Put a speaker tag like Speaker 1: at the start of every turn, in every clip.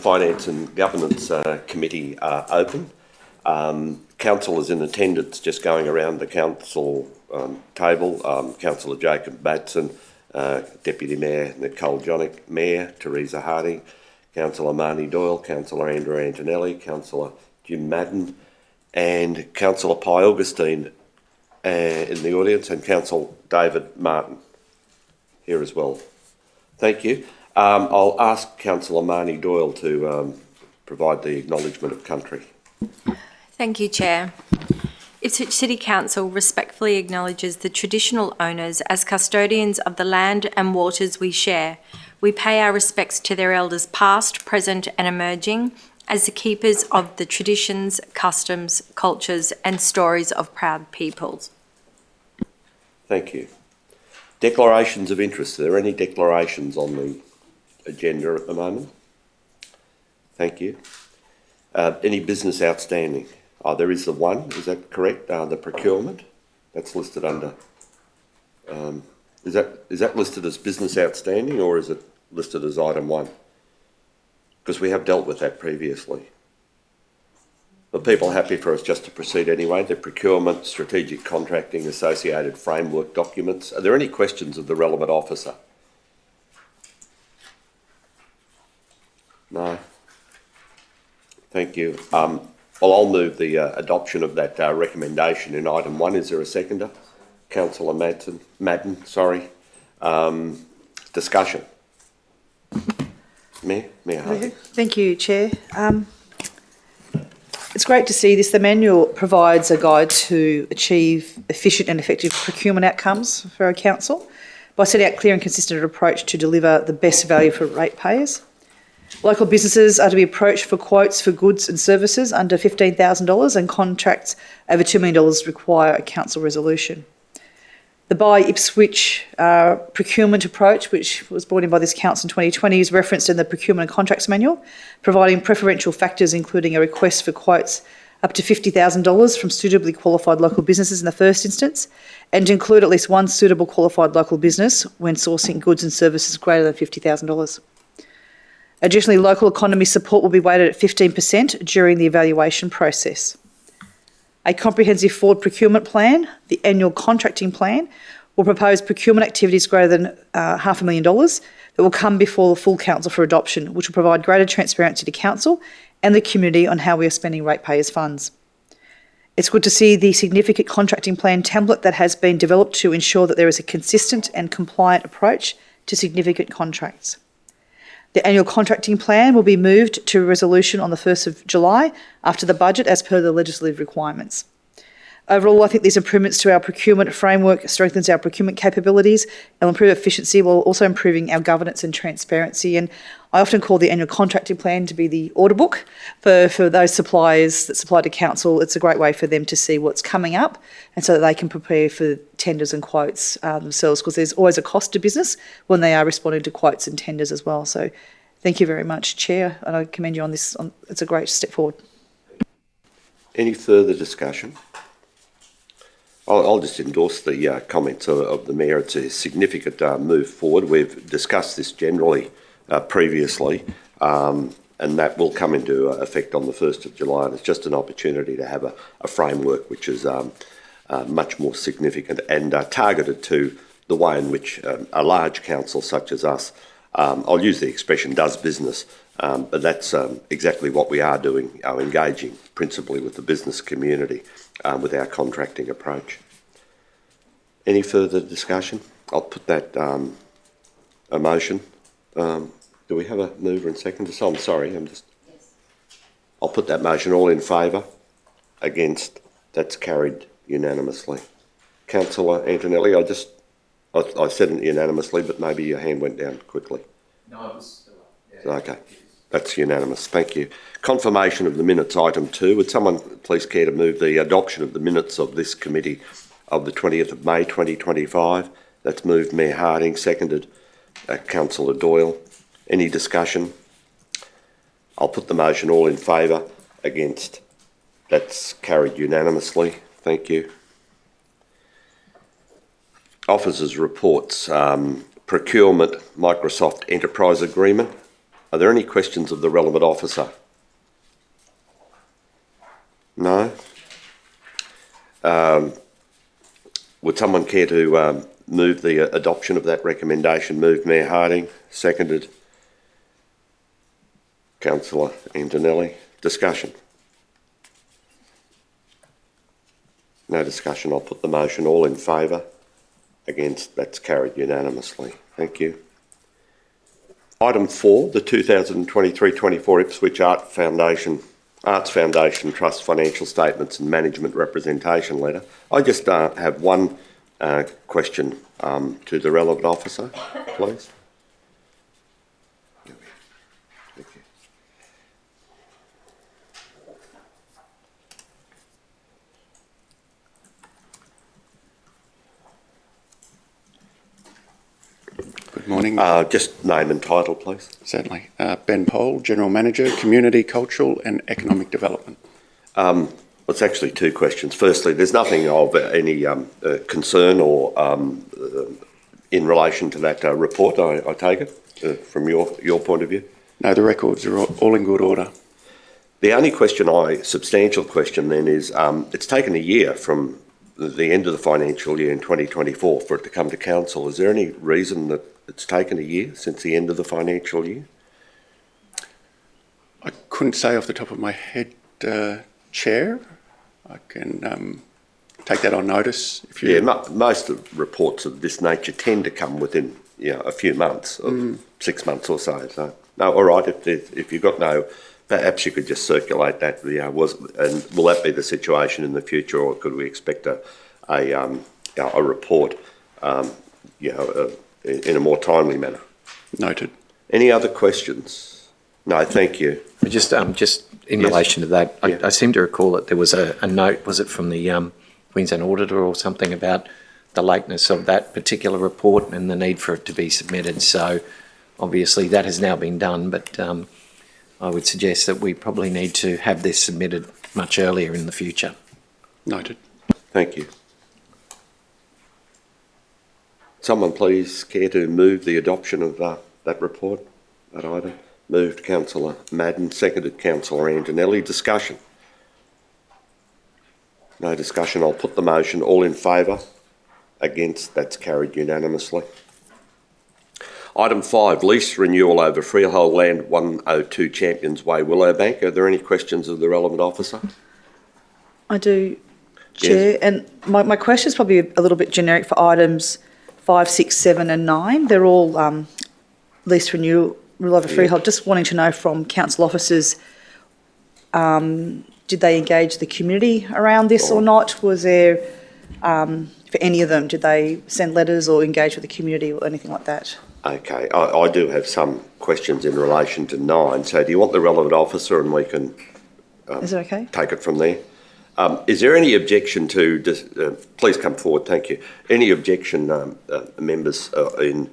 Speaker 1: Finance and Governance Committee are open. Council is in attendance, just going around the council table. Councillor Jacob Batson, Deputy Mayor Nicole Johnnick, Mayor Teresa Harding, Councillor Marnie Doyle, Councillor Andrew Antonelli, Councillor Jim Madden, and Councillor Pi Augustine in the audience, and Councillor David Martin here as well. Thank you. I'll ask Councillor Marnie Doyle to provide the acknowledgement of country.
Speaker 2: Thank you, Chair. Ipswich City Council respectfully acknowledges the traditional owners as custodians of the land and waters we share. We pay our respects to their elders past, present and emerging as the keepers of the traditions, customs, cultures and stories of proud peoples.
Speaker 1: Thank you. Declarations of interest. Are there any declarations on the agenda at the moment? Thank you. Any business outstanding? Oh, there is the one, is that correct? The procurement, that's listed under, is that listed as business outstanding or is it listed as item 1? Because we have dealt with that previously. Are people happy for us just to proceed anyway? The procurement, strategic contracting, associated framework documents. Are there any questions of the relevant officer? No. Thank you. Well, I'll move the adoption of that recommendation in item 1. Is there a seconder? Councillor Madden, sorry. Discussion. Mayor Harding.
Speaker 3: Thank you, Chair. It's great to see this. The manual provides a guide to achieve efficient and effective procurement outcomes for our council by setting out clear and consistent approach to deliver the best value for ratepayers. Local businesses are to be approached for quotes for goods and services under $15,000 and contracts over $2 million require a council resolution. The by Ipswich procurement approach, which was brought in by this council in 2020, is referenced in the Procurement and Contracts Manual, providing preferential factors including a request for quotes up to $50,000 from suitably qualified local businesses in the first instance, and to include at least one suitable qualified local business when sourcing goods and services greater than $50,000. Additionally, local economy support will be weighted at 15% during the evaluation process. A comprehensive forward procurement plan, the annual contracting plan, will propose procurement activities greater than $500,000 that will come before the full council for adoption, which will provide greater transparency to council and the community on how we are spending ratepayers' funds. It's good to see the significant contracting plan template that has been developed to ensure that there is a consistent and compliant approach to significant contracts. The annual contracting plan will be moved to resolution on the 1st of July after the budget as per the legislative requirements. Overall, I think these improvements to our procurement framework strengthens our procurement capabilities and will improve efficiency while also improving our governance and transparency. And I often call the annual contracting plan to be the order book for those suppliers that supply to council. It's a great way for them to see what's coming up and so that they can prepare for tenders and quotes themselves, because there's always a cost to business when they are responding to quotes and tenders as well. So thank you very much, Chair, and I commend you on this. It's a great step forward.
Speaker 1: Any further discussion? I'll just endorse the comments of the Mayor. It's a significant move forward. We've discussed this generally previously, and that will come into effect on the 1st of July. And it's just an opportunity to have a framework which is much more significant and targeted to the way in which a large council such as us, I'll use the expression, does business, but that's exactly what we are doing, engaging principally with the business community with our contracting approach. Any further discussion? I'll put that a motion. Do we have a mover and seconder? So I'm sorry, Yes. I'll put that motion. All in favour? Against? That's carried unanimously. Councillor Antonelli, I said it unanimously, but maybe your hand went down quickly.
Speaker 4: No, it was still up. Yeah.
Speaker 1: Okay, that's unanimous. Thank you. Confirmation of the minutes, item 2. Would someone please care to move the adoption of the minutes of this committee of the 20th of May 2025? That's moved Mayor Harding, seconded Councillor Doyle. Any discussion? I'll put the motion. All in favour? Against? That's carried unanimously. Thank you. Officers' reports. Procurement Microsoft Enterprise Agreement. Are there any questions of the relevant officer? No? Would someone care to move the adoption of that recommendation? Moved Mayor Harding, seconded Councillor Antonelli. Discussion? No discussion. I'll put the motion. All in favour? Against? That's carried unanimously. Thank you. Item 4, the 2023-24 Ipswich Arts Foundation Trust Financial Statements and Management Representation Letter. I just have one question to the relevant officer, please. Thank you.
Speaker 5: Good morning.
Speaker 1: Just name and title, please.
Speaker 5: Certainly. Ben Pole, General Manager, Community, Cultural and Economic Development.
Speaker 1: It's actually two questions. Firstly, there's nothing of any concern or in relation to that report, I take it, from your point of view?
Speaker 5: No, the records are all in good order.
Speaker 1: The only substantial question then is, it's taken a year from the end of the financial year in 2024 for it to come to council. Is there any reason that it's taken a year since the end of the financial year?
Speaker 5: I couldn't say off the top of my head, Chair. I can take that on notice. If you...
Speaker 1: Yeah, most of reports of this nature tend to come within a few months, of 6 months or so. So, no, all right, if you've got no... Perhaps you could just circulate that. And will that be the situation in the future, or could we expect a report, in a more timely manner?
Speaker 5: Noted.
Speaker 1: Any other questions? No, thank you.
Speaker 6: Just in relation to that, I seem to recall that there was a note, was it from the Queensland Auditor or something, about the lateness of that particular report and the need for it to be submitted. So obviously that has now been done, but I would suggest that we probably need to have this submitted much earlier in the future.
Speaker 5: Noted.
Speaker 1: Thank you. Someone please care to move the adoption of that report, that item? Moved Councillor Madden, seconded Councillor Antonelli. Discussion? No discussion. I'll put the motion. All in favour? Against? That's carried unanimously. Item 5, lease renewal over freehold land 102 Champions Way, Willowbank. Are there any questions of the relevant officer?
Speaker 3: I do, Chair,
Speaker 1: Yes.
Speaker 3: and my question is probably a little bit generic for items 5, 6, 7 and 9. They're all lease renewal over freehold. Just wanting to know from council officers, did they engage the community around this or not? Was there, for any of them, did they send letters or engage with the community or anything like that?
Speaker 1: Okay, I do have some questions in relation to 9. So do you want the relevant officer and we can
Speaker 3: Is it okay?
Speaker 1: take it from there? Is there any objection to, please come forward, thank you. Any objection, members, in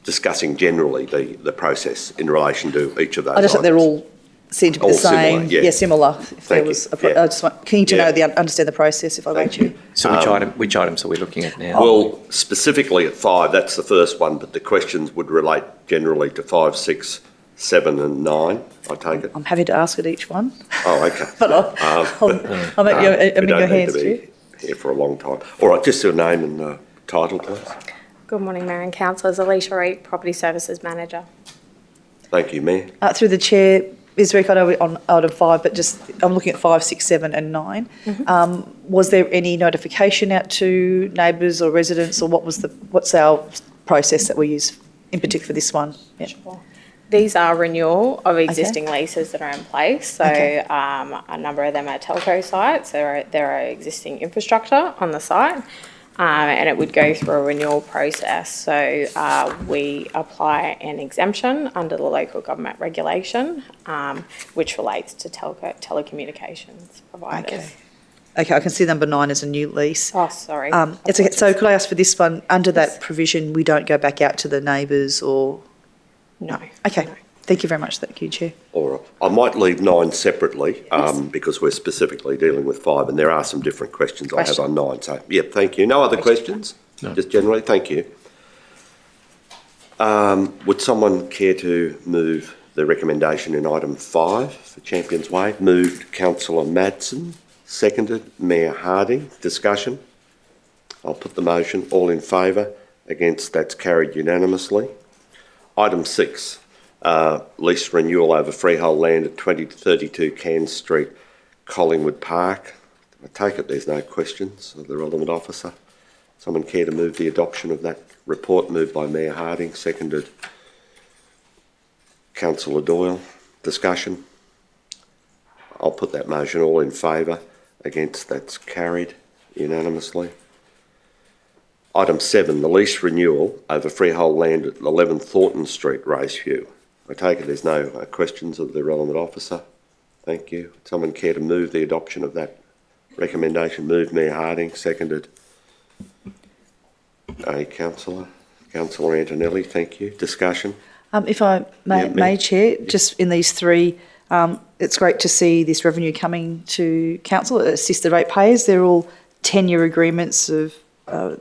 Speaker 1: discussing generally the process in relation to each of those
Speaker 3: I just think they're
Speaker 1: items?
Speaker 3: all seem to be
Speaker 1: All
Speaker 3: the same.
Speaker 1: similar, yeah.
Speaker 3: Similar. If
Speaker 1: Thank
Speaker 3: there
Speaker 1: you,
Speaker 3: was,
Speaker 1: yeah.
Speaker 3: I just want keen to
Speaker 1: Yeah.
Speaker 3: know understand the process. If I
Speaker 1: Thank
Speaker 3: may.
Speaker 1: you.
Speaker 6: So which items are we looking at now?
Speaker 1: Well, specifically at 5, that's the first one, but the questions would relate generally to 5, 6, 7 and 9, I take it.
Speaker 3: I'm happy to ask at each one,
Speaker 1: Oh, okay.
Speaker 3: but I'm at
Speaker 1: We
Speaker 3: your
Speaker 1: don't need
Speaker 3: hands
Speaker 1: to
Speaker 3: too.
Speaker 1: be here for a long time. All right, just your name and title, please.
Speaker 7: Good morning, Mayor and Councillors. Alicia Reid, Property Services Manager.
Speaker 1: Thank you, Mayor.
Speaker 3: Through the chair, Ms. Rick, I know we're on item 5, but just I'm looking at 5, 6, 7 and 9. Was there any notification out to neighbours or residents, or what's our process that we use in particular for this one? Yeah.
Speaker 7: Sure. These are renewal of existing leases that are in place. So a number of them are telco sites. There are existing infrastructure on the site. And it would go through a renewal process. So we apply an exemption under the local government regulation, which relates to telecommunications providers.
Speaker 3: Okay, I can see number 9 as a new lease.
Speaker 7: Oh, sorry.
Speaker 3: It's okay. So could I ask for this one, under that provision, we don't go back out to the neighbours or?
Speaker 7: No.
Speaker 3: Okay,
Speaker 7: No.
Speaker 3: thank you very much. Thank you, Chair.
Speaker 1: All right. I might leave 9 separately because we're specifically dealing with 5 and there are some different questions I have on 9. So, yeah, thank you. No other questions?
Speaker 6: No.
Speaker 1: Just generally, thank you. Would someone care to move the recommendation in item 5 for Champions Way? Moved Councillor Madsen, seconded Mayor Harding. Discussion? I'll put the motion. All in favour? Against? That's carried unanimously. Item 6, lease renewal over freehold land at 20 to 32 Cairns Street, Collingwood Park. I take it there's no questions of the relevant officer. Someone care to move the adoption of that report? Moved by Mayor Harding, seconded Councillor Doyle. Discussion? I'll put that motion. All in favour? Against? That's carried unanimously. Item 7, the lease renewal over freehold land at 11 Thornton Street, Raceview. I take it there's no questions of the relevant officer. Thank you. Would someone care to move the adoption of that recommendation? Moved Mayor Harding, seconded Councillor Antonelli. Thank you. Discussion?
Speaker 3: If I may, Chair, just in these three, it's great to see this revenue coming to council, assist the ratepayers. They're all 10-year agreements of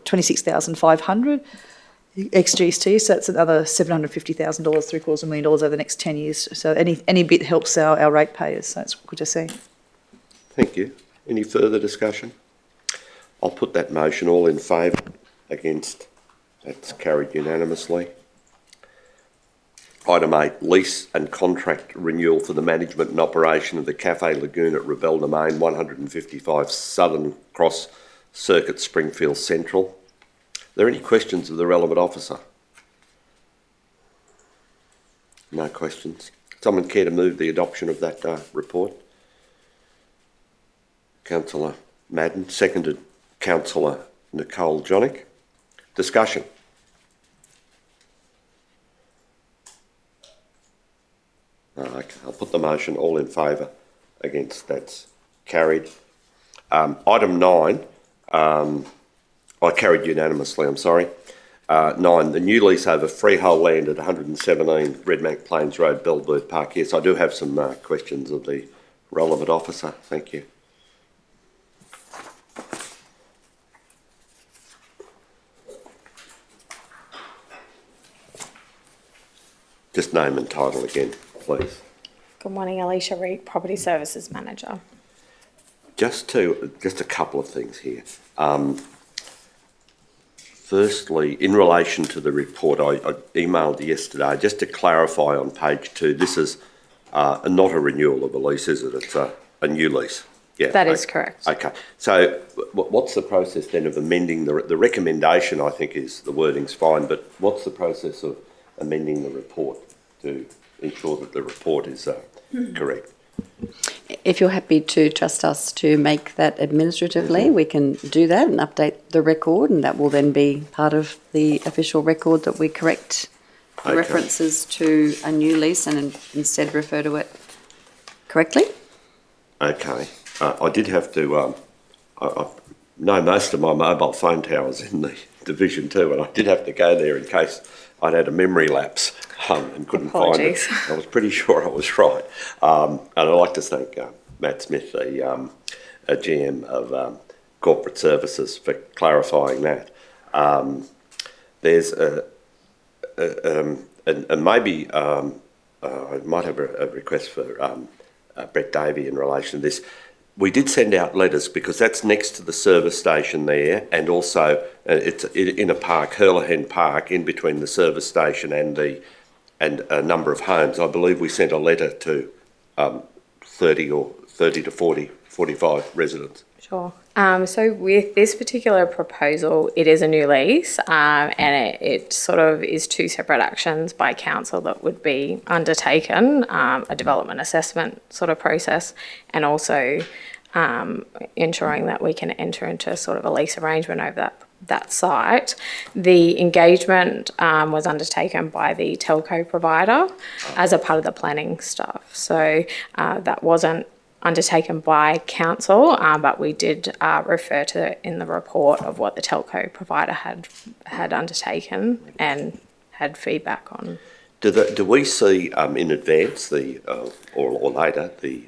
Speaker 3: 26,500 ex-GST, so that's another $750,000, $750,000 over the next 10 years. So any bit helps our ratepayers, so it's good to see.
Speaker 1: Thank you. Any further discussion? I'll put that motion. All in favour? Against? That's carried unanimously. Item 8, lease and contract renewal for the management and operation of the Cafe Lagoon at Rebel Domain, 155 Southern Cross Circuit, Springfield Central. Are there any questions of the relevant officer? No questions. Someone care to move the adoption of that report? Councillor Madden, seconded Councillor Nicole Johnnick. Discussion? Okay, I'll put the motion. All in favour? Against? That's carried. Item 9, I carried unanimously, I'm sorry. 9, the new lease over freehold land at 117 Redbank Plains Road, Bellbird Park. Yes, I do have some questions of the relevant officer. Thank you. Just name and title again, please.
Speaker 7: Good morning, Alicia Reid, Property Services Manager.
Speaker 1: Just a couple of things here. Firstly, in relation to the report, I emailed yesterday, just to clarify on page 2, this is not a renewal of a lease, is it? It's a new lease. Yeah,
Speaker 7: That is correct.
Speaker 1: Okay. So what's the process then of amending the recommendation? I think is the wording's fine, but what's the process of amending the report to ensure that the report is correct?
Speaker 8: If you're happy to trust us to make that administratively, we can do that and update the record, and that will then be part of the official record that we correct the references to a new lease and instead refer to it correctly.
Speaker 1: Okay. I did have to, I know most of my mobile phone towers in the division too, and I did have to go there in case I'd had a memory lapse and couldn't
Speaker 7: Apologies.
Speaker 1: find it. I was pretty sure I was right. And I'd like to thank Matt Smith, the GM of Corporate Services, for clarifying that. There's and maybe I might have a request for Brett Davey in relation to this. We did send out letters because that's next to the service station there, and also it's in a park, Hurlehen Park, in between the service station and a number of homes. I believe we sent a letter to 30 to 45 residents.
Speaker 7: Sure. So with this particular proposal, it is a new lease, and it sort of is two separate actions by council that would be undertaken, a development assessment sort of process, and also ensuring that we can enter into sort of a lease arrangement over that site. The engagement was undertaken by the telco provider as a part of the planning stuff. So that wasn't undertaken by council, but we did refer to it in the report of what the telco provider had undertaken and had feedback on.
Speaker 1: Do we see in advance or later the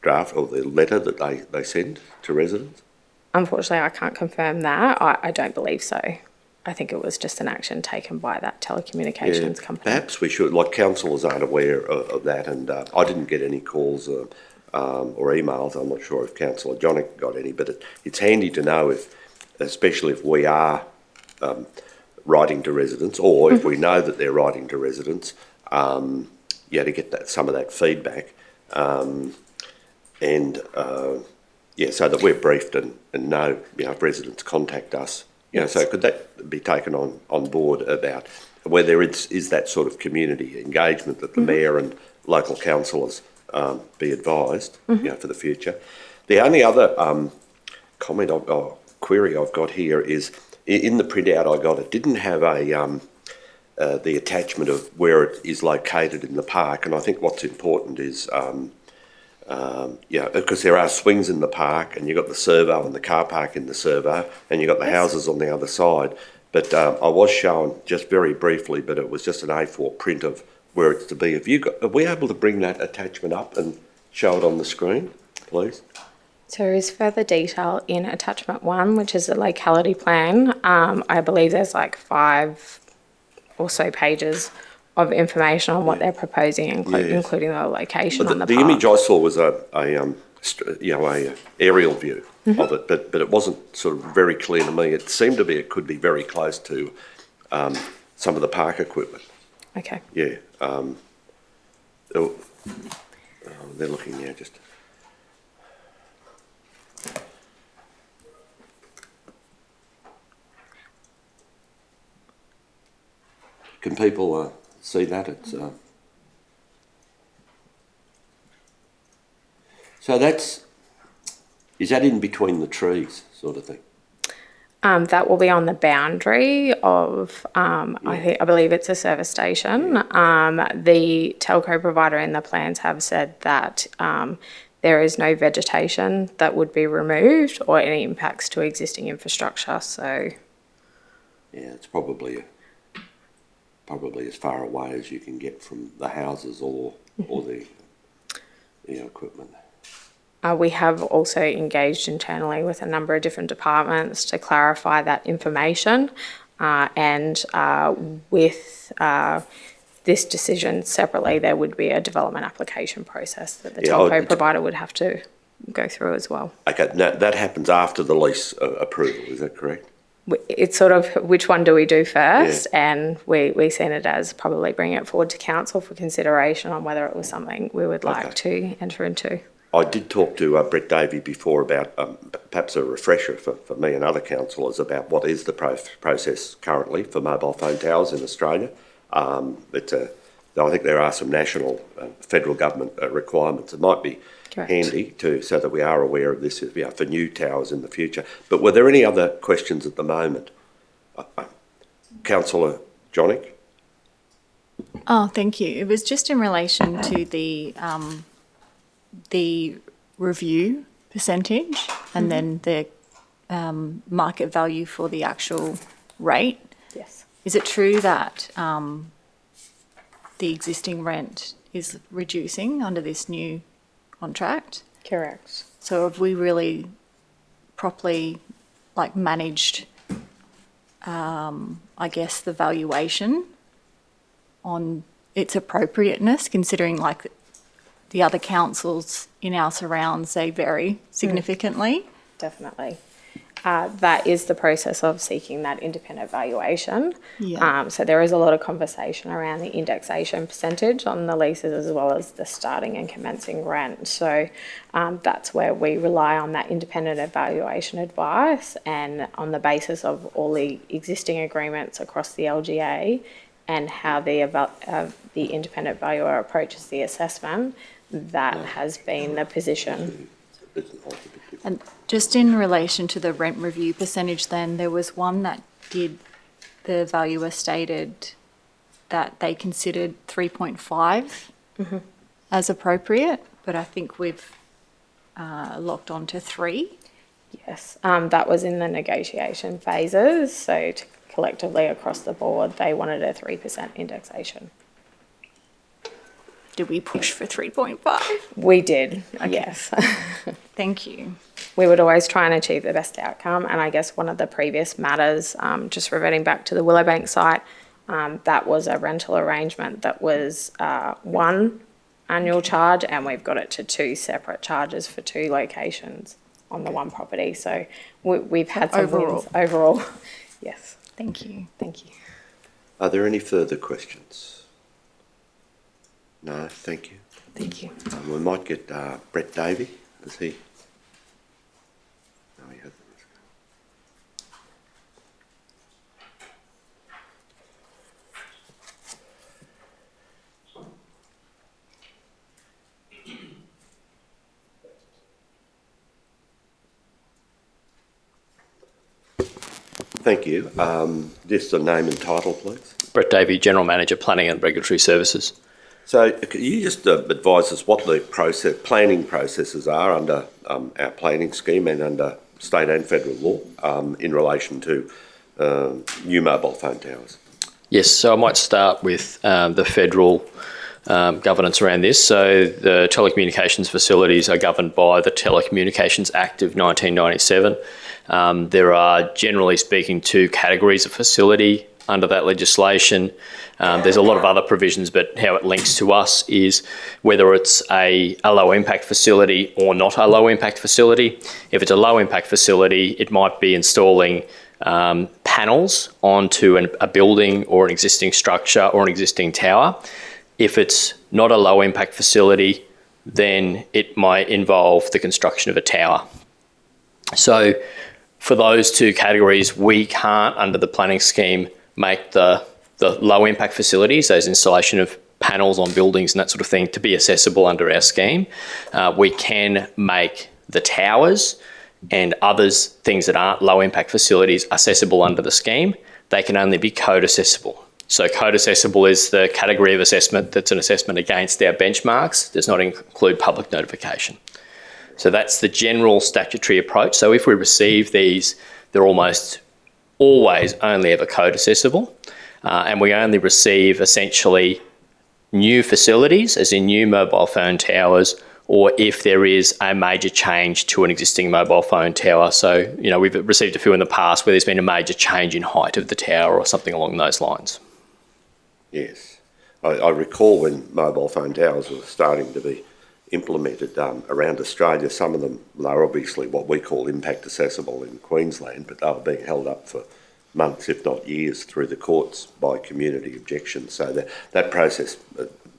Speaker 1: draft or the letter that they send to residents?
Speaker 7: Unfortunately, I can't confirm that. I don't believe so. I think it was just an action taken by that telecommunications company.
Speaker 1: Perhaps we should, like councillors aren't aware of that, and I didn't get any calls or emails. I'm not sure if Councillor Johnnick got any, but it's handy to know if, especially if we are writing to residents, or if we know that they're writing to residents, to get some of that feedback, so that we're briefed and know, if residents contact us. So could that be taken on board about where there is that sort of community engagement that the Mayor and local councillors be advised, for the future. The only other comment or query I've got here is, in the printout I got, it didn't have the attachment of where it is located in the park, and I think what's important is, because there are swings in the park, and you've got the servo and the car park in the servo, and you've got the houses on the other side. But I was shown just very briefly, but it was just an A4 print of where it's to be. Are we able to bring that attachment up and show it on the screen, please?
Speaker 7: So there is further detail in attachment 1, which is the locality plan. I believe there's 5 or so pages of information on what they're proposing, including the location on the park.
Speaker 1: The image I saw was a aerial view of it, but it wasn't sort of very clear to me. It seemed to be it could be very close to some of the park equipment.
Speaker 7: Okay.
Speaker 1: Yeah. They're looking now. Just. Can people see that? It's so is that in between the trees, sort of thing?
Speaker 7: That will be on the boundary of, I believe it's a service station. The telco provider in the plans have said that there is no vegetation that would be removed or any impacts to existing infrastructure. So,
Speaker 1: it's probably as far away as you can get from the houses or the equipment.
Speaker 7: We have also engaged internally with a number of different departments to clarify that information, and with this decision separately, there would be a development application process that the telco provider would have to go through as well.
Speaker 1: Okay, now that happens after the lease approval, is that correct?
Speaker 7: It's sort of which one do we do first, and we seen it as probably bringing it forward to council for consideration on whether it was something we would like to enter into.
Speaker 1: I did talk to Brett Davey before about perhaps a refresher for me and other councillors about what is the process currently for mobile phone towers in Australia. I think there are some national federal government requirements. It might be handy so that we are aware of this for new towers in the future. But were there any other questions at the moment? Councillor Johnnick?
Speaker 9: Oh, thank you. It was just in relation to the review percentage and then the market value for the actual rate.
Speaker 7: Yes.
Speaker 9: Is it true that the existing rent is reducing under this new contract?
Speaker 7: Correct.
Speaker 9: So have we really properly managed, I guess, the valuation on its appropriateness, considering the other councils in our surrounds, they vary significantly?
Speaker 7: Definitely. That is the process of seeking that independent valuation.
Speaker 9: Yeah.
Speaker 7: So there is a lot of conversation around the indexation percentage on the leases as well as the starting and commencing rent. So that's where we rely on that independent evaluation advice, and on the basis of all the existing agreements across the LGA and how the independent valuer approaches the assessment, that has been the position.
Speaker 9: And just in relation to the rent review percentage then, there was one that the valuer stated that they considered 3.5 as appropriate, but I think we've locked on to 3.
Speaker 7: Yes, that was in the negotiation phases. So collectively across the board, they wanted a 3% indexation.
Speaker 9: did we push for 3.5?
Speaker 7: We did, yes.
Speaker 9: Thank you.
Speaker 7: We would always try and achieve the best outcome. And I guess one of the previous matters, just reverting back to the Willowbank site, that was a rental arrangement that was one annual charge, and we've got it to 2 separate charges for 2 locations on the one property. So we've had some wins overall. Yes.
Speaker 9: Thank you.
Speaker 7: Thank you.
Speaker 1: Are there any further questions? No, thank you.
Speaker 7: Thank you.
Speaker 1: We might get Brett Davey. Is he? No, he hasn't. Thank you. Just the name and title, please.
Speaker 4: Brett Davey, General Manager, Planning and Regulatory Services.
Speaker 1: So can you just advise us what the planning processes are under our planning scheme and under state and federal law in relation to new mobile phone towers?
Speaker 4: Yes, so I might start with the federal governance around this. So the telecommunications facilities are governed by the Telecommunications Act of 1997. There are, generally speaking, 2 categories of facility under that legislation. There's a lot of other provisions, but how it links to us is whether it's a low impact facility or not a low impact facility. If it's a low impact facility, it might be installing panels onto a building or an existing structure or an existing tower. If it's not a low impact facility, then it might involve the construction of a tower. So for those 2 categories, we can't, under the planning scheme, make the low impact facilities, those installation of panels on buildings and that sort of thing, to be accessible under our scheme. We can make the towers and others, things that aren't low impact facilities, accessible under the scheme. They can only be code accessible. So code accessible is the category of assessment that's an assessment against our benchmarks, does not include public notification. So that's the general statutory approach. So if we receive these, they're almost always only ever code accessible, and we only receive essentially new facilities, as in new mobile phone towers, or if there is a major change to an existing mobile phone tower. So, you know, we've received a few in the past where there's been a major change in height of the tower or something along those lines.
Speaker 1: Yes. I recall when mobile phone towers were starting to be implemented around Australia. Some of them are obviously what we call impact accessible in Queensland, but they were being held up for months, if not years, through the courts by community objections. So that process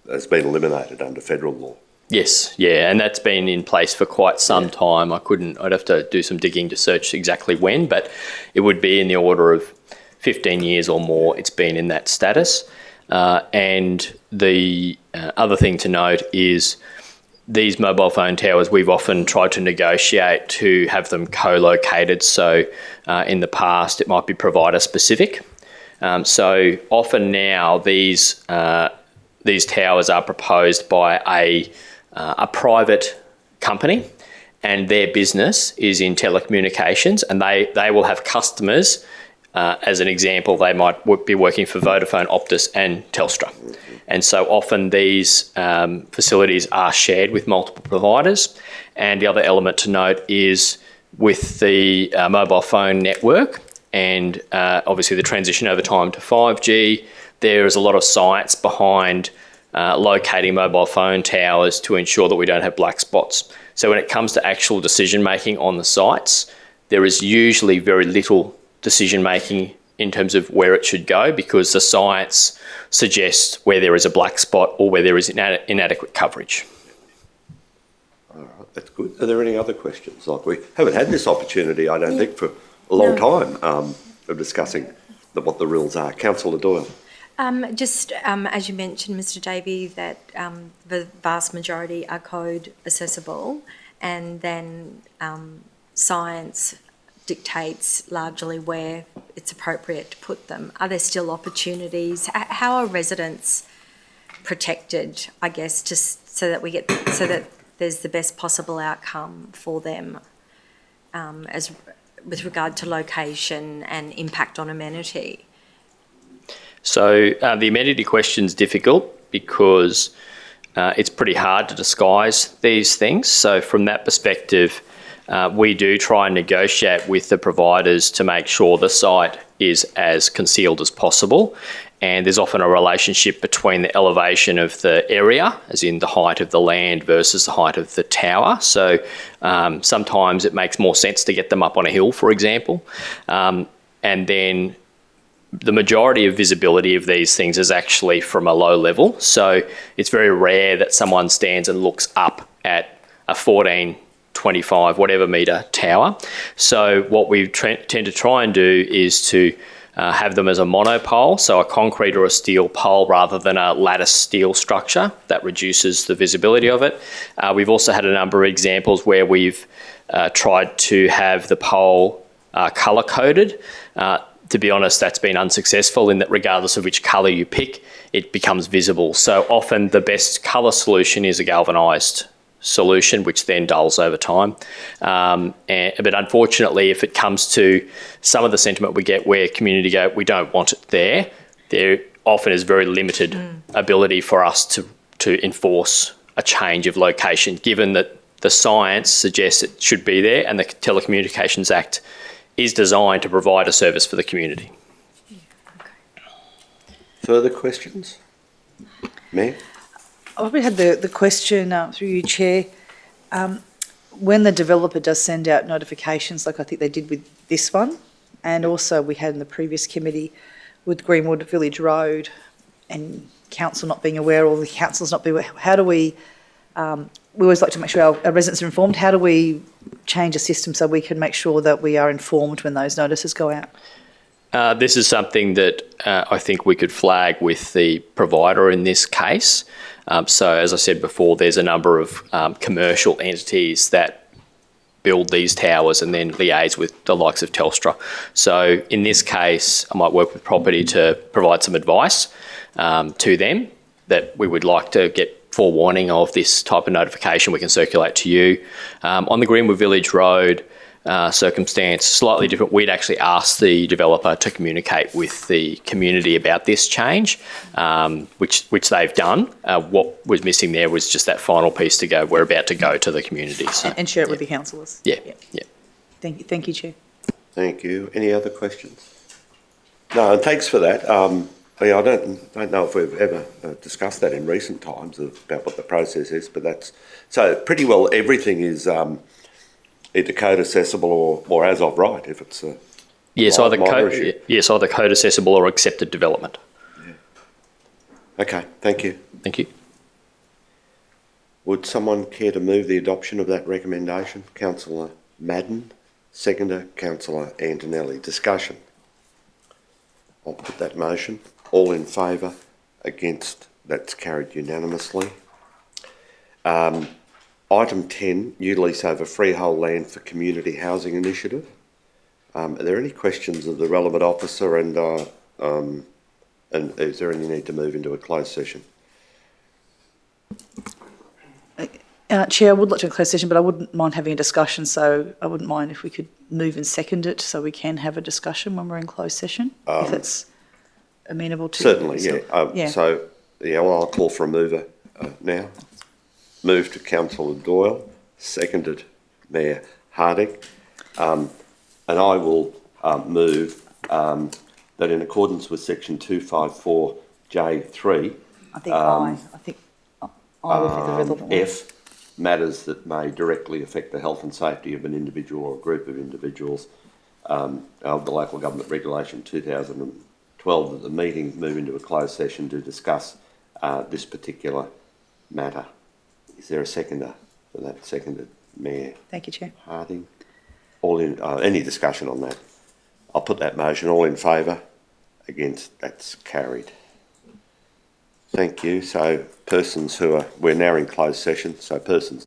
Speaker 1: has been eliminated under federal law.
Speaker 4: Yes, yeah, and that's been in place for quite some time. I'd have to do some digging to search exactly when, but it would be in the order of 15 years or more it's been in that status. And the other thing to note is these mobile phone towers, we've often tried to negotiate to have them co-located. So in the past, it might be provider specific. So often now these towers are proposed by a private company, and their business is in telecommunications, and they will have customers. As an example, they might be working for Vodafone, Optus and Telstra. And so often these facilities are shared with multiple providers. And the other element to note is with the mobile phone network and obviously the transition over time to 5G, there is a lot of science behind locating mobile phone towers to ensure that we don't have black spots. So when it comes to actual decision making on the sites, there is usually very little decision making in terms of where it should go, because the science suggests where there is a black spot or where there is inadequate coverage.
Speaker 1: All right, that's good. Are there any other questions? Like, we haven't had this opportunity, I don't think, for a long time of discussing what the rules are. Councillor Doyle.
Speaker 2: As you mentioned, Mr. Davey, that the vast majority are code accessible, and then science dictates largely where it's appropriate to put them. Are there still opportunities? How are residents protected, I guess, so that there's the best possible outcome for them as with regard to location and impact on amenity?
Speaker 4: So the amenity question is difficult because it's pretty hard to disguise these things. So from that perspective, we do try and negotiate with the providers to make sure the site is as concealed as possible. And there's often a relationship between the elevation of the area, as in the height of the land versus the height of the tower. So sometimes it makes more sense to get them up on a hill, for example. And then the majority of visibility of these things is actually from a low level. So it's very rare that someone stands and looks up at a 14, 25, whatever metre tower. So what we tend to try and do is to have them as a monopole, so a concrete or a steel pole rather than a lattice steel structure. That reduces the visibility of it. We've also had a number of examples where we've tried to have the pole colour coded. To be honest, that's been unsuccessful in that regardless of which colour you pick, it becomes visible. So often the best colour solution is a galvanised solution, which then dulls over time. But unfortunately, if it comes to some of the sentiment we get where community go, we don't want it there often is very limited ability for us to enforce a change of location, given that the science suggests it should be there and the Telecommunications Act is designed to provide a service for the community.
Speaker 1: Further questions? Mayor?
Speaker 3: I probably had the question through you, Chair. When the developer does send out notifications, like I think they did with this one, and also we had in the previous committee with Greenwood Village Road and council not being aware, or the council's not being aware, how do we always like to make sure our residents are informed. How do we change a system so we can make sure that we are informed when those notices go out?
Speaker 4: This is something that I think we could flag with the provider in this case. So as I said before, there's a number of commercial entities that build these towers and then liaise with the likes of Telstra. So in this case, I might work with property to provide some advice to them that we would like to get forewarning of this type of notification we can circulate to you. On the Greenwood Village Road circumstance, slightly different. We'd actually asked the developer to communicate with the community about this change, which they've done. What was missing there was just that final piece to go, we're about to go to the community. So,
Speaker 3: and share it with the councillors.
Speaker 4: Yeah.
Speaker 3: Thank you, Chair.
Speaker 1: Thank you. Any other questions? No, and thanks for that. I don't know if we've ever discussed that in recent times about what the process is, but that's so pretty well everything is either code accessible or as of right if it's a
Speaker 4: either code accessible or accepted development.
Speaker 1: Yeah. Okay, thank you.
Speaker 4: Thank you.
Speaker 1: Would someone care to move the adoption of that recommendation? Councillor Madden, seconder, Councillor Antonelli. Discussion. I'll put that motion. All in favour? Against? That's carried unanimously. Item 10, new lease over freehold land for community housing initiative. Are there any questions of the relevant officer and is there any need to move into a closed session?
Speaker 3: Chair, I would like to a closed session, but I wouldn't mind having a discussion, so I wouldn't mind if we could move and second it so we can have a discussion when we're in closed session, if it's amenable to...
Speaker 1: Certainly, yeah. Well, I'll call for a mover now. Moved to Councillor Doyle, seconded Mayor Harding. And I will move that in accordance with section 254J3...
Speaker 3: I think I will be the relevant one.
Speaker 1: F, matters that may directly affect the health and safety of an individual or a group of individuals of the Local Government Regulation 2012, that the meeting move into a closed session to discuss this particular matter. Is there a seconder for that? Seconded, Mayor.
Speaker 3: Thank you, Chair.
Speaker 1: Harding. All in. Any discussion on that? I'll put that motion. All in favour? Against? That's carried. Thank you. So persons who are, we're now in closed session. So persons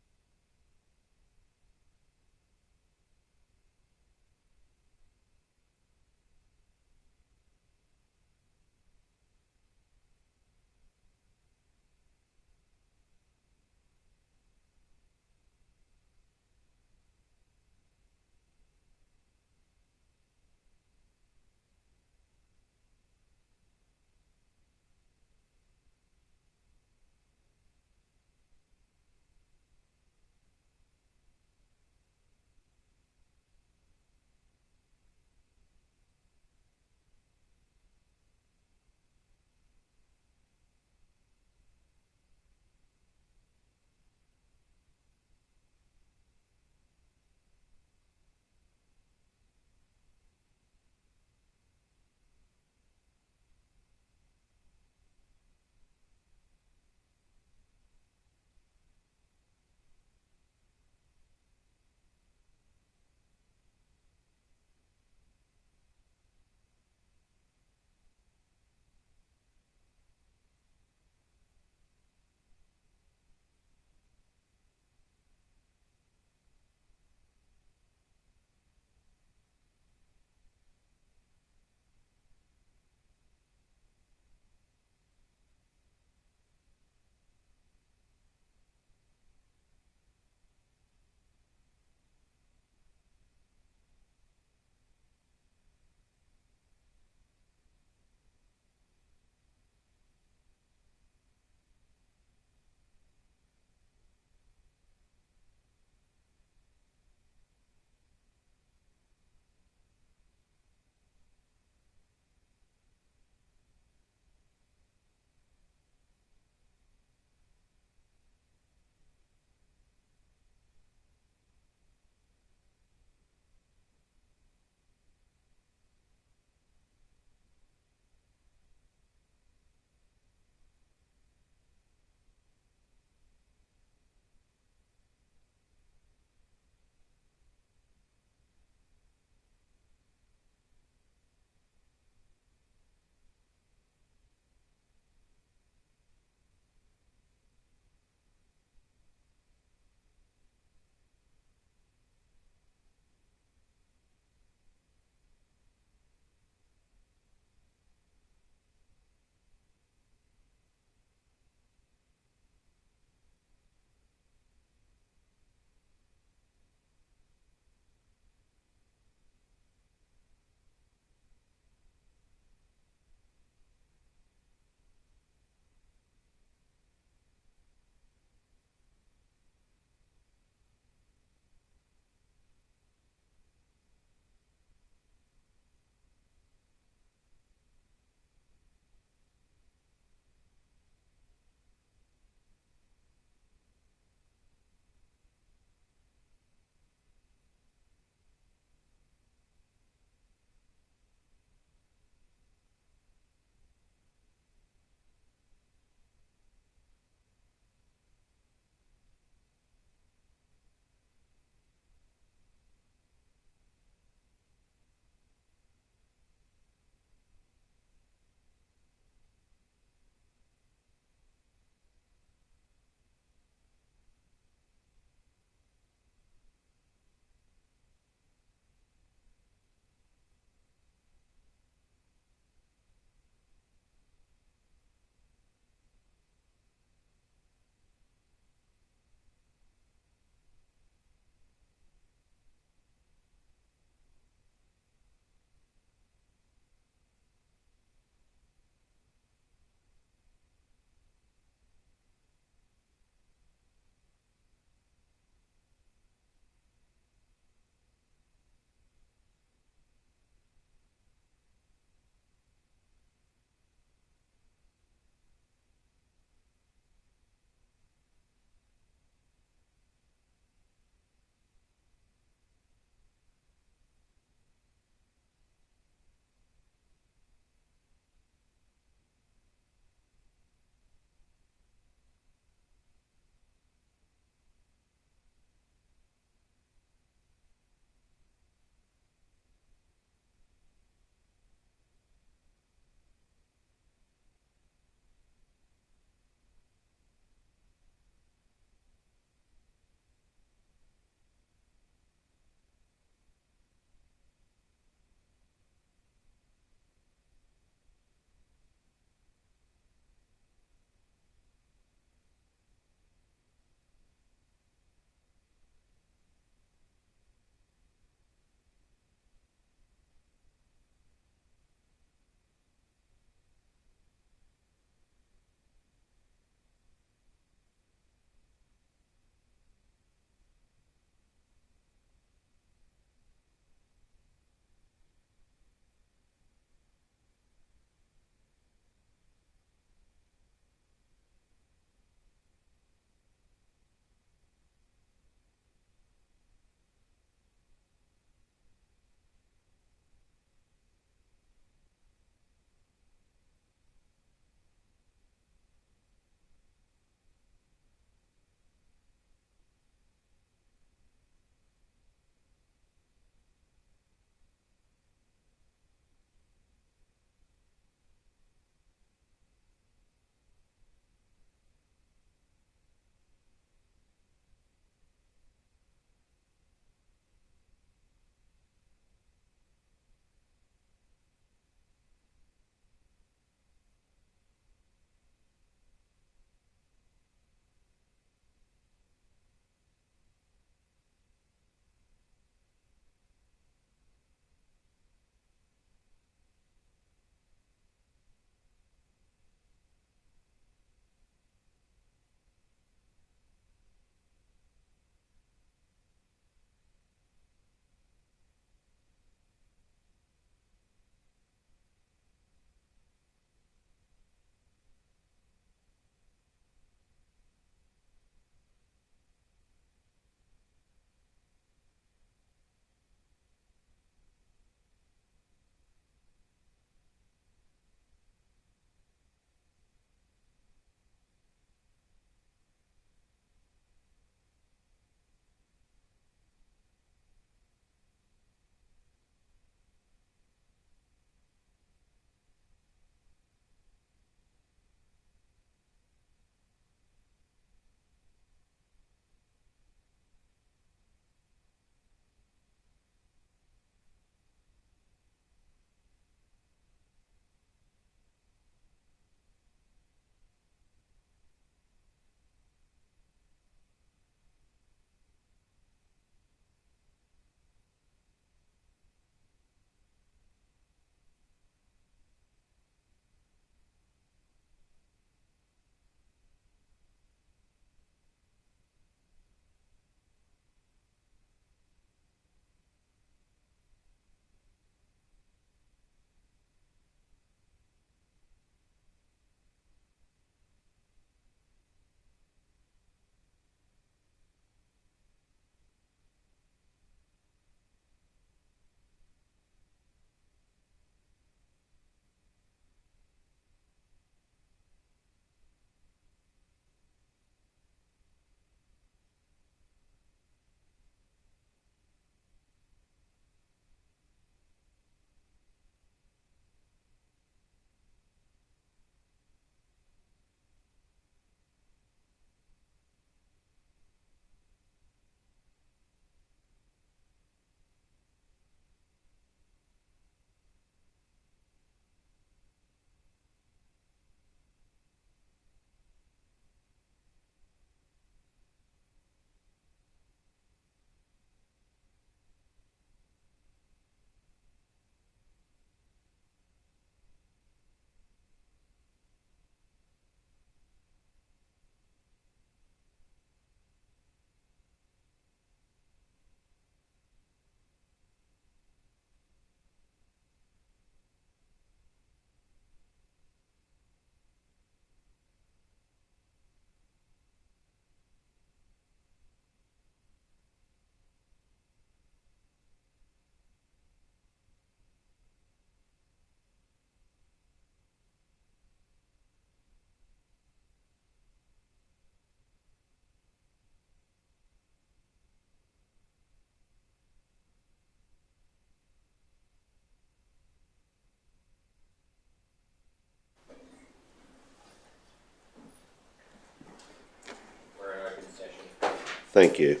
Speaker 1: Thank you.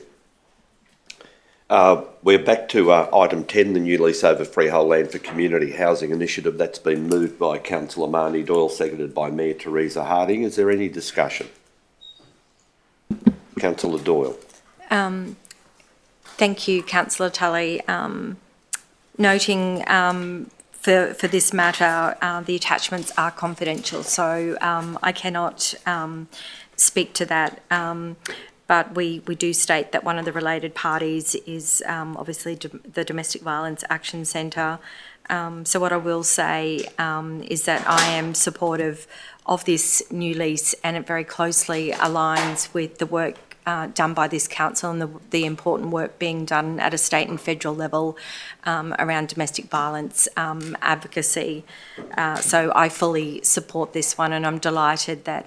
Speaker 1: We're back to item 10, the new lease over freehold land for community housing initiative. That's been moved by Councillor Marnie Doyle, seconded by Mayor Teresa Harding. Is there any discussion? Councillor Doyle.
Speaker 2: Thank you, Councillor Tully. Noting for this matter, the attachments are confidential, so I cannot speak to that. But we do state that one of the related parties is obviously the Domestic Violence Action Centre. So what I will say is that I am supportive of this new lease, and it very closely aligns with the work done by this council and the important work being done at a state and federal level around domestic violence advocacy. So I fully support this one, and I'm delighted that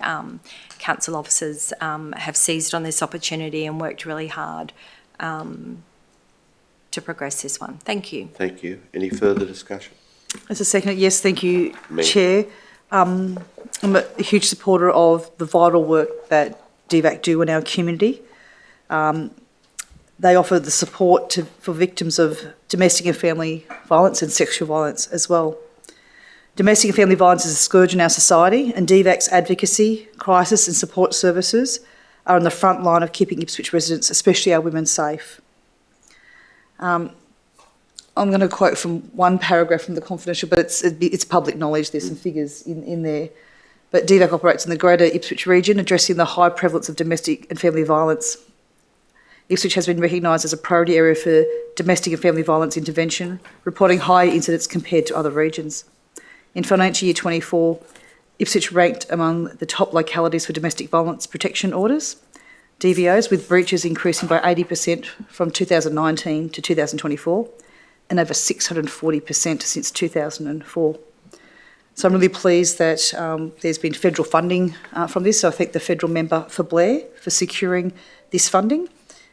Speaker 2: council officers have seized on this opportunity and worked really hard to progress this one. Thank you.
Speaker 1: Thank you. Any further discussion?
Speaker 3: As a second, yes, thank you,
Speaker 1: Me.
Speaker 3: Chair. I'm a huge supporter of the vital work that DVAC do in our community. They offer the support for victims of domestic and family violence and sexual violence as well. Domestic and family violence is a scourge in our society, and DVAC's advocacy, crisis and support services are on the front line of keeping Ipswich residents, especially our women, safe. I'm going to quote from one paragraph from the confidential, but it's public knowledge. There's some figures in there. But DVAC operates in the greater Ipswich region, addressing the high prevalence of domestic and family violence. Ipswich has been recognised as a priority area for domestic and family violence intervention, reporting higher incidents compared to other regions. In financial year 24, Ipswich ranked among the top localities for domestic violence protection orders, DVOs, with breaches increasing by 80% from 2019 to 2024 and over 640% since 2004. So I'm really pleased that there's been federal funding from this. So I thank the federal member for Blair for securing this funding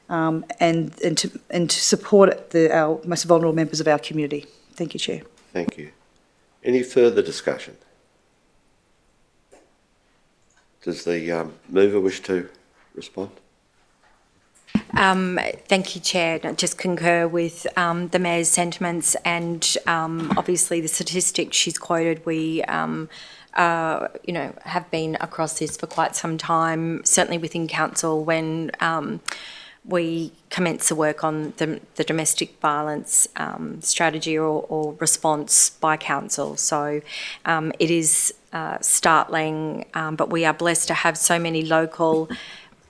Speaker 3: and to support our most vulnerable members of our community. Thank you, Chair.
Speaker 1: Thank you. Any further discussion? Does the mover wish to respond?
Speaker 2: Thank you, Chair. I just concur with the Mayor's sentiments, and obviously the statistics she's quoted. We, have been across this for quite some time. Certainly within council, when we commence the work on the domestic violence strategy or response by council. So it is startling, but we are blessed to have so many local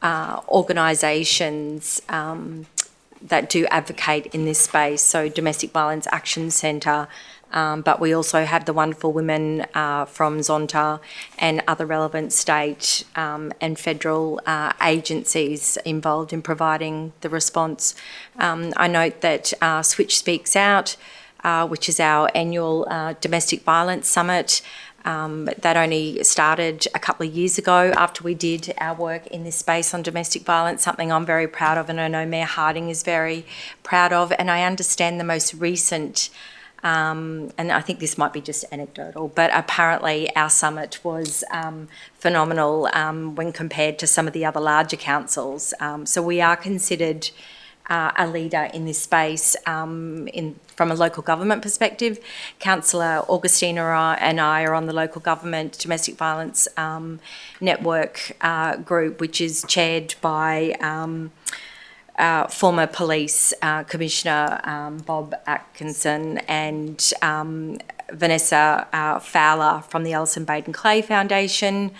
Speaker 2: organisations that do advocate in this space. So Domestic Violence Action Centre, but we also have the wonderful women from Zonta and other relevant state and federal agencies involved in providing the response. I note that Switch Speaks Out, which is our annual domestic violence summit, that only started a couple of years ago after we did our work in this space on domestic violence, something I'm very proud of and I know Mayor Harding is very proud of. And I understand the most recent, and I think this might be just anecdotal, but apparently our summit was phenomenal when compared to some of the other larger councils. So we are considered a leader in this space from a local government perspective. Councillor Augustina and I are on the local government domestic violence network group, which is chaired by former police commissioner Bob Atkinson and Vanessa Fowler from the Alison Baden Clay Foundation.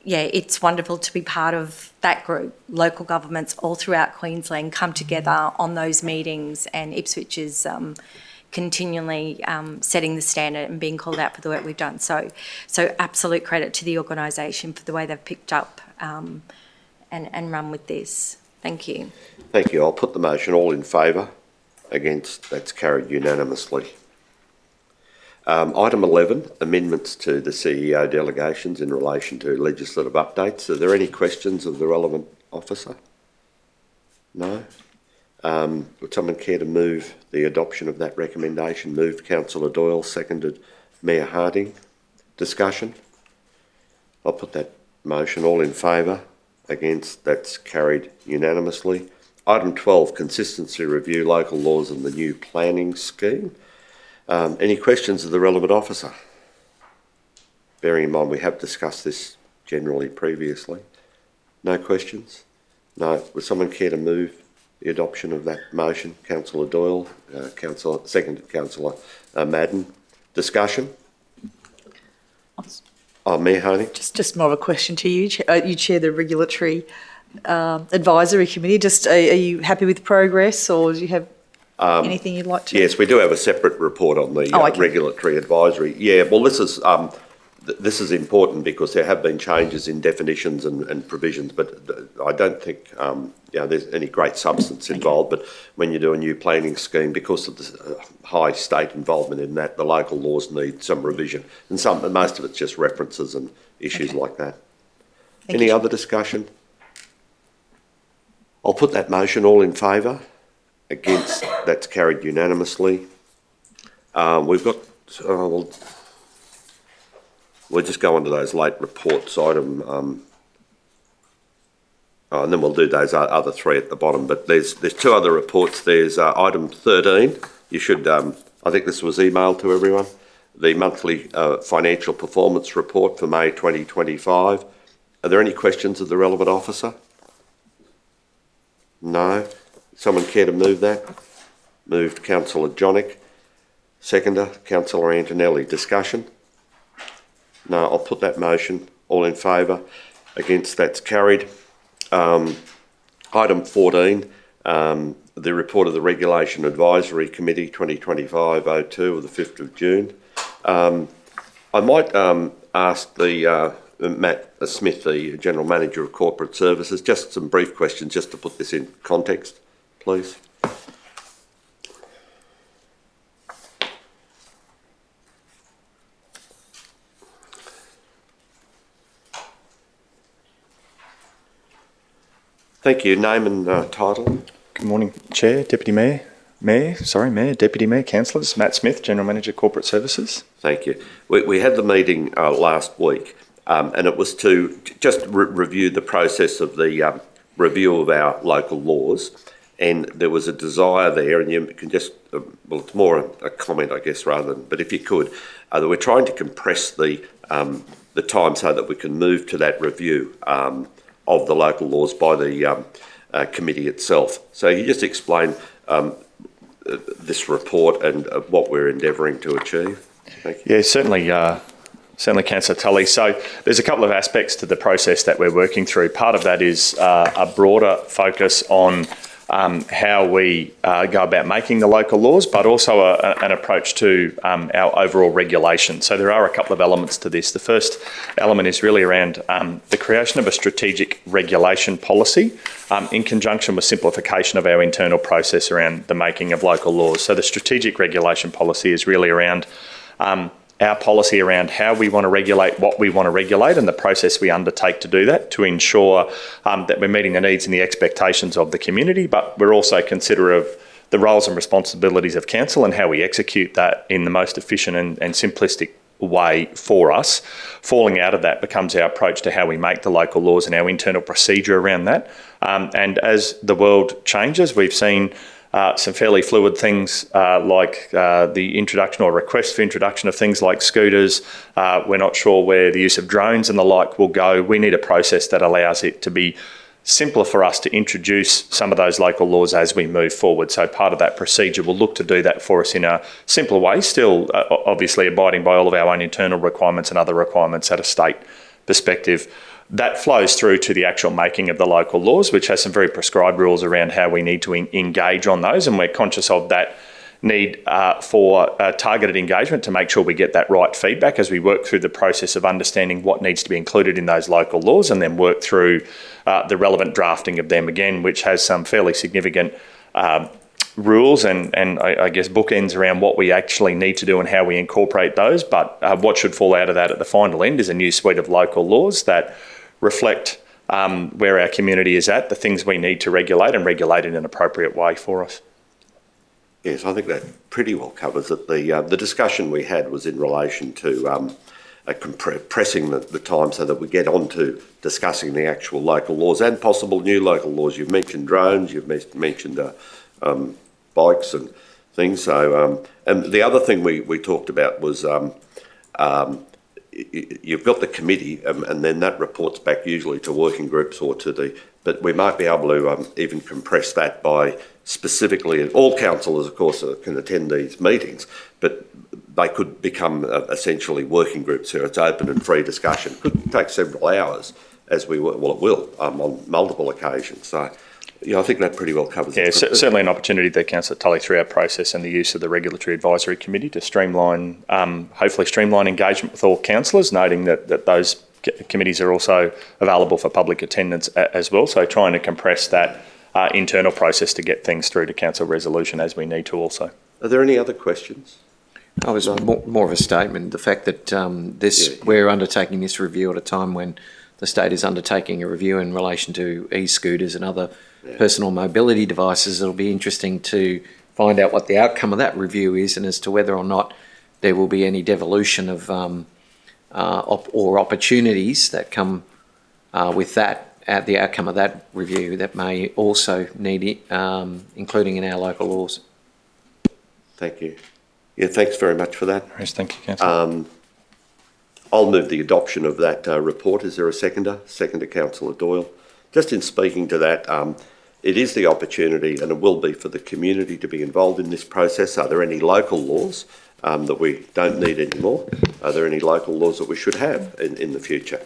Speaker 2: It's wonderful to be part of that group. Local governments all throughout Queensland come together on those meetings, and Ipswich is continually setting the standard and being called out for the work we've done. So absolute credit to the organisation for the way they've picked up and run with this. Thank you.
Speaker 1: Thank you. I'll put the motion. All in favour? Against? That's carried unanimously. Item 11, amendments to the CEO delegations in relation to legislative updates. Are there any questions of the relevant officer? No? Would someone care to move the adoption of that recommendation? Moved Councillor Doyle, seconded Mayor Harding. Discussion? I'll put that motion. All in favour? Against, that's carried unanimously. Item 12, consistency review, local laws and the new planning scheme. Any questions of the relevant officer? Bearing in mind we have discussed this generally previously. No questions? No. Would someone care to move the adoption of that motion? Councillor Doyle, seconded Councillor Madden. Discussion? Mayor Honey?
Speaker 3: Just more of a question to you. You chair the Regulatory Advisory Committee. Just are you happy with progress, or do you have anything you'd like to?
Speaker 1: Yes, we do have a separate report on the
Speaker 3: okay.
Speaker 1: Regulatory Advisory. Yeah, well, this is important because there have been changes in definitions and provisions, but I don't think there's any great substance involved. But when you do a new planning scheme, because of the high state involvement in that, the local laws need some revision, and most of it's just references and issues like that. Any other discussion? I'll put that motion. All in favour? Against? That's carried unanimously. We've got. We'll just go on to those late reports item, and then we'll do those other three at the bottom. But there's two other reports. There's item 13. You should, I think this was emailed to everyone, the monthly financial performance report for May 2025. Are there any questions of the relevant officer? No. Someone care to move that? Moved Councillor Johnnick. Seconder, Councillor Antonelli. Discussion? No, I'll put that motion. All in favour? Against? That's carried. Item 14, the report of the Regulation Advisory Committee 2025-02 of the 5th of June. I might ask the Matt Smith, the General Manager of Corporate Services, just some brief questions just to put this in context, please. Thank you. Name and title.
Speaker 10: Good morning, Chair, Deputy Mayor, Deputy Mayor, Councillors. Matt Smith, General Manager, Corporate Services.
Speaker 1: Thank you. We had the meeting last week, and it was to just review the process of the review of our local laws, and there was a desire there, and you can just, well, it's more a comment, I guess, rather than, but if you could, that we're trying to compress the time so that we can move to that review of the local laws by the committee itself. So you just explain this report and what we're endeavouring to achieve. Thank you.
Speaker 10: Yeah, certainly, Councillor Tully. So there's a couple of aspects to the process that we're working through. Part of that is a broader focus on how we go about making the local laws, but also an approach to our overall regulation. So there are a couple of elements to this. The first element is really around the creation of a strategic regulation policy in conjunction with simplification of our internal process around the making of local laws. So the strategic regulation policy is really around our policy around how we want to regulate what we want to regulate and the process we undertake to do that to ensure that we're meeting the needs and the expectations of the community, but we're also considerate of the roles and responsibilities of council and how we execute that in the most efficient and simplistic way for us. Falling out of that becomes our approach to how we make the local laws and our internal procedure around that. And as the world changes, we've seen some fairly fluid things like the introduction or request for introduction of things like scooters. We're not sure where the use of drones and the like will go. We need a process that allows it to be simpler for us to introduce some of those local laws as we move forward. So part of that procedure will look to do that for us in a simpler way, still obviously abiding by all of our own internal requirements and other requirements at a state perspective. That flows through to the actual making of the local laws, which has some very prescribed rules around how we need to engage on those, and we're conscious of that need for targeted engagement to make sure we get that right feedback as we work through the process of understanding what needs to be included in those local laws, and then work through the relevant drafting of them again, which has some fairly significant rules and I guess bookends around what we actually need to do and how we incorporate those. But what should fall out of that at the final end is a new suite of local laws that reflect where our community is at, the things we need to regulate and regulate in an appropriate way for us.
Speaker 1: Yes, I think that pretty well covers it. The discussion we had was in relation to compressing the time so that we get on to discussing the actual local laws and possible new local laws. You've mentioned drones, you've mentioned bikes and things. So, and the other thing we talked about was you've got the committee, and then that reports back usually to working groups or to the. But we might be able to even compress that by specifically, all councillors, of course, can attend these meetings, but they could become essentially working groups where it's open and free discussion. It could take several hours, as we will, well, it will, on multiple occasions. So, I think that pretty well covers it.
Speaker 10: Yeah, certainly an opportunity there, Councillor Tully, through our process and the use of the Regulatory Advisory Committee to streamline, hopefully streamline engagement with all councillors, noting that those committees are also available for public attendance as well. So trying to compress that internal process to get things through to council resolution as we need to also.
Speaker 1: Are there any other questions?
Speaker 6: I was more of a statement. The fact that we're undertaking this review at a time when the state is undertaking a review in relation to e-scooters and other personal mobility devices. It'll be interesting to find out what the outcome of that review is and as to whether or not there will be any devolution of or opportunities that come with that, at the outcome of that review that may also need including in our local laws.
Speaker 1: Thank you. Yeah, thanks very much for that.
Speaker 10: Yes, thank you, Councillor.
Speaker 1: I'll move the adoption of that report. Is there a seconder? Seconder, Councillor Doyle. Just in speaking to that, it is the opportunity, and it will be, for the community to be involved in this process. Are there any local laws that we don't need anymore? Are there any local laws that we should have in the future?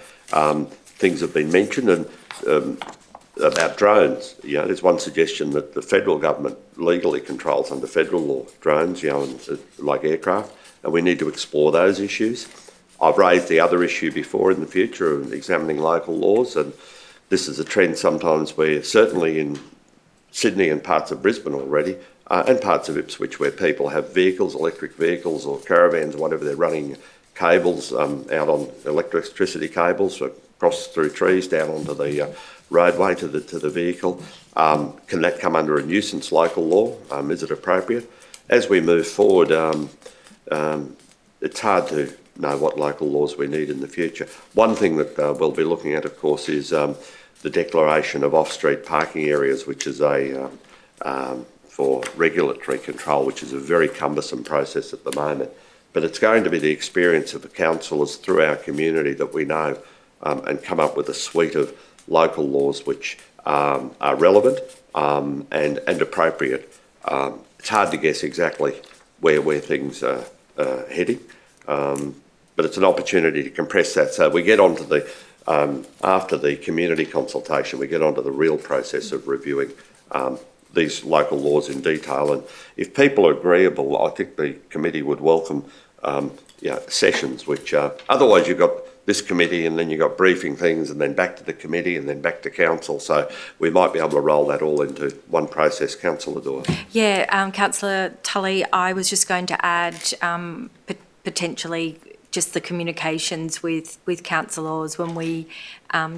Speaker 1: Things have been mentioned and about drones. There's one suggestion that the federal government legally controls under federal law drones, and, like aircraft, and we need to explore those issues. I've raised the other issue before in the future of examining local laws, and this is a trend sometimes where, certainly in Sydney and parts of Brisbane already, and parts of Ipswich, where people have vehicles, electric vehicles or caravans, whatever, they're running cables out on electricity cables across through trees down onto the roadway to the vehicle. Can that come under a nuisance local law? Is it appropriate? As we move forward, it's hard to know what local laws we need in the future. One thing that we'll be looking at, of course, is the declaration of off-street parking areas, which is for regulatory control, which is a very cumbersome process at the moment. But it's going to be the experience of the councillors through our community that we know and come up with a suite of local laws which are relevant and appropriate. It's hard to guess exactly where things are heading, but it's an opportunity to compress that. So we get onto the, after the community consultation, we get onto the real process of reviewing these local laws in detail. And if people are agreeable, I think the committee would welcome sessions, which otherwise you've got this committee and then you've got briefing things and then back to the committee and then back to council. So we might be able to roll that all into one process. Councillor Doyle. Yeah,
Speaker 2: Councillor Tully, I was just going to add potentially just the communications with councillors when we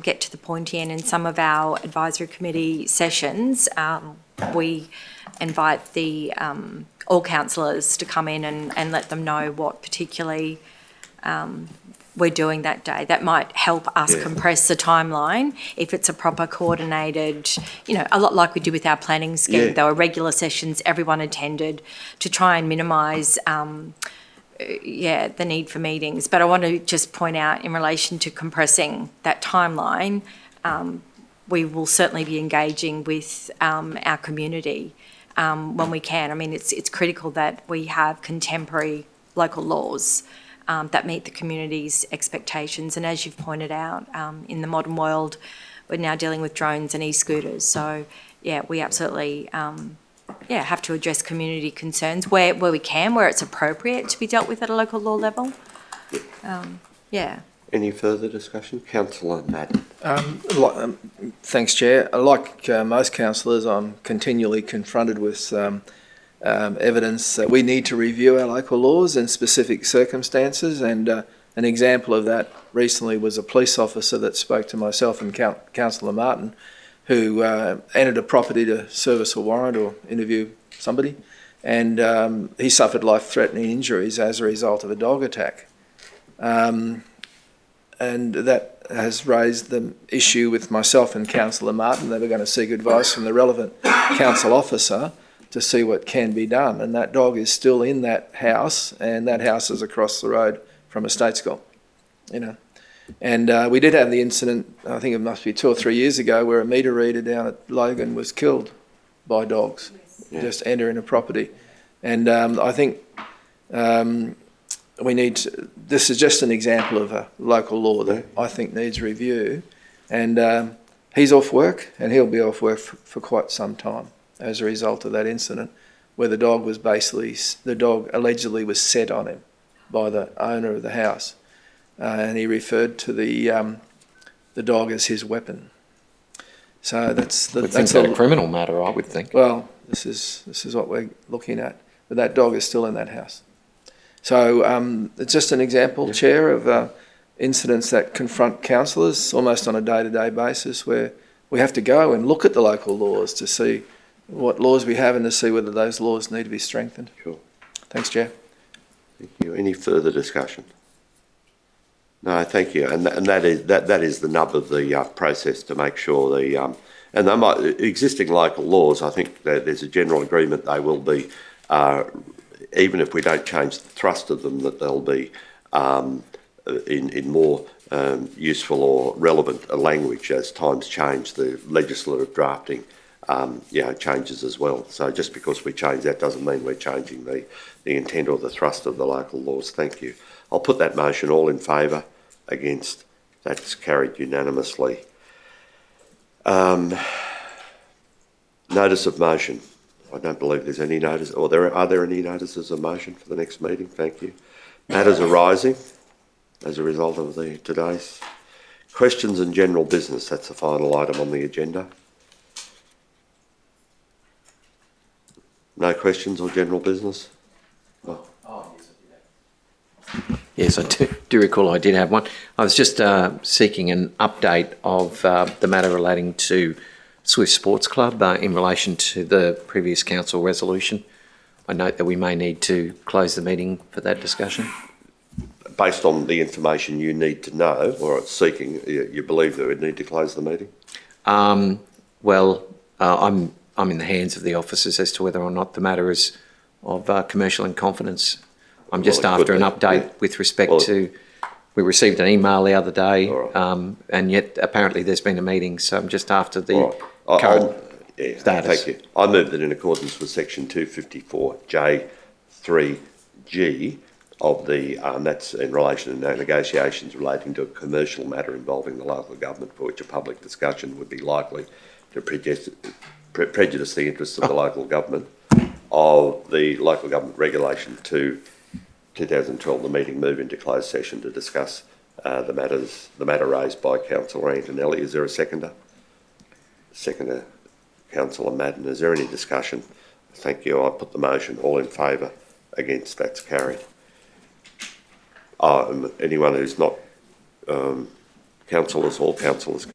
Speaker 2: get to the point in some of our advisory committee sessions. We invite the all councillors to come in and let them know what particularly we're doing that day. That might help us compress the timeline if it's a proper coordinated, a lot like we do with our planning scheme. Yeah. There were regular sessions, everyone attended, to try and minimise the need for meetings. But I want to just point out, in relation to compressing that timeline, we will certainly be engaging with our community when we can. I mean, it's critical that we have contemporary local laws that meet the community's expectations. And as you've pointed out, in the modern world, we're now dealing with drones and e-scooters. So, we absolutely have to address community concerns where we can, where it's appropriate to be dealt with at a local law level.
Speaker 1: Any further discussion? Councillor Madden.
Speaker 11: Thanks, Chair. Like most councillors, I'm continually confronted with evidence that we need to review our local laws in specific circumstances, and an example of that recently was a police officer that spoke to myself and Councillor Martin, who entered a property to service a warrant or interview somebody, and he suffered life-threatening injuries as a result of a dog attack. and that has raised the issue with myself and Councillor Martin. They were going to seek advice from the relevant council officer to see what can be done. And that dog is still in that house, and that house is across the road from a state school, you know. And we did have the incident, I think it must be 2 or 3 years ago, where a meter reader down at Logan was killed by dogs, just entering a property. And I think we need to, this is just an example of a local law that I think needs review. And he's off work, and he'll be off work for quite some time as a result of that incident, where the dog was basically, the dog allegedly was set on him by the owner of the house. And he referred to the dog as his weapon. So that's
Speaker 6: a criminal matter, I would think.
Speaker 11: Well, this is what we're looking at. But that dog is still in that house. So it's just an example, Chair, of incidents that confront councillors almost on a day-to-day basis, where we have to go and look at the local laws to see what laws we have and to see whether those laws need to be strengthened.
Speaker 1: Sure.
Speaker 11: Thanks, Chair.
Speaker 1: Thank you. Any further discussion? No, thank you. And that is the nub of the process, to make sure and they might, existing local laws, I think that there's a general agreement they will be, even if we don't change the thrust of them, that they'll be in more useful or relevant language as times change. The legislative drafting changes as well. So just because we change that doesn't mean we're changing the intent or the thrust of the local laws. Thank you. I'll put that motion. All in favour? Against? That's carried unanimously. Notice of motion. I don't believe there's any notice, or are there any notices of motion for the next meeting? Thank you. Matters arising as a result of today's questions and general business. That's the final item on the agenda. No questions or general business? Oh.
Speaker 6: Yes, I do recall I did have one. I was just seeking an update of the matter relating to Swift Sports Club in relation to the previous council resolution. I note that we may need to close the meeting for that discussion.
Speaker 1: Based on the information you need to know, or seeking, you believe that we need to close the meeting?
Speaker 6: I'm in the hands of the officers as to whether or not the matter is of commercial in confidence. I'm just after an update with respect to, we received an email the other day, and yet apparently there's been a meeting, so I'm just after the current status.
Speaker 1: Thank you. I move that in accordance with section 254J3G of the, that's in relation to negotiations relating to a commercial matter involving the local government, for which a public discussion would be likely to prejudice the interests of the local government, of the local government regulation 2012, the meeting move into closed session to discuss the matter raised by Councillor Antonelli. Is there a seconder? Seconder, Councillor Madden. Is there any discussion? Thank you. I put the motion. All in favour? Against? That's carried. Anyone who's not councillors, all councillors.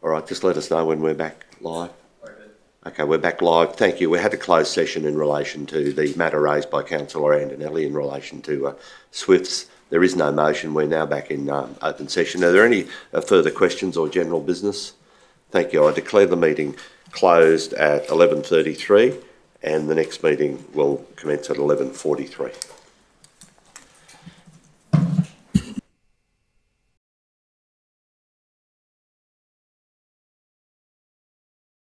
Speaker 1: All right, just let us know when we're back live. Okay, we're back live. Thank you. We had a closed session in relation to the matter raised by Councillor Antonelli in relation to SWIFTs. There is no motion. We're now back in open session. Are there any further questions or general business? Thank you. I declare the meeting closed at 11:33 and the next meeting will commence at 11:43.